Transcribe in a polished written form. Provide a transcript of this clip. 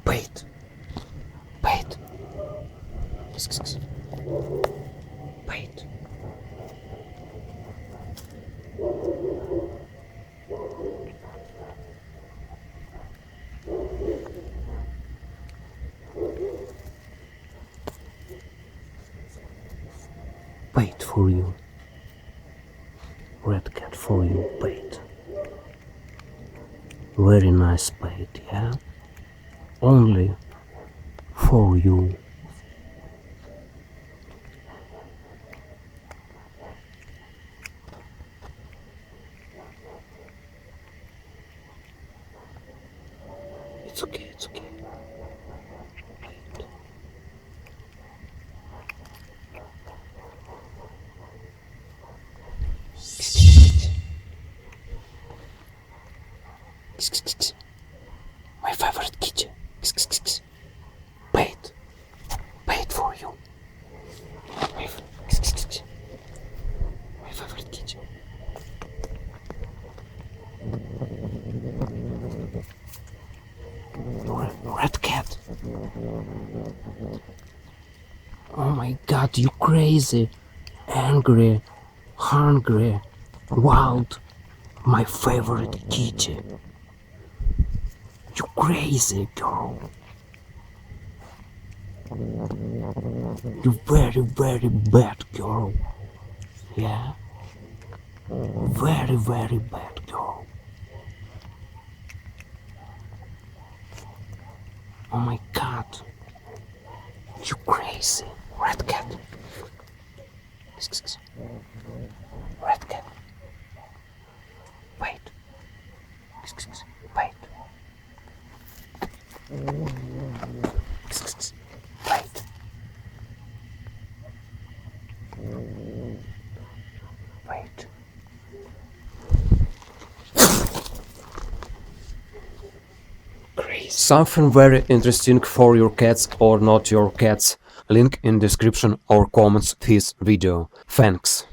Wait. Wait. Wait. Wait for you. Red cat for you, wait. Very nice bait, yeah? Only for you. It's okay, it's okay. Wait. My favorite kitty. Wait. Wait for you. My favorite kitty. Red cat. Oh my god, you crazy. Angry. Hungry. Wild. My favorite kitty. You crazy girl. You very, very bad girl. Yeah? Very, very bad girl. Oh my god. You crazy. Red cat. Red cat. Wait. Wait. Wait. Wait. Crazy. Something very interesting for your cats or not your cats. Link in description or comments this video. Thanks.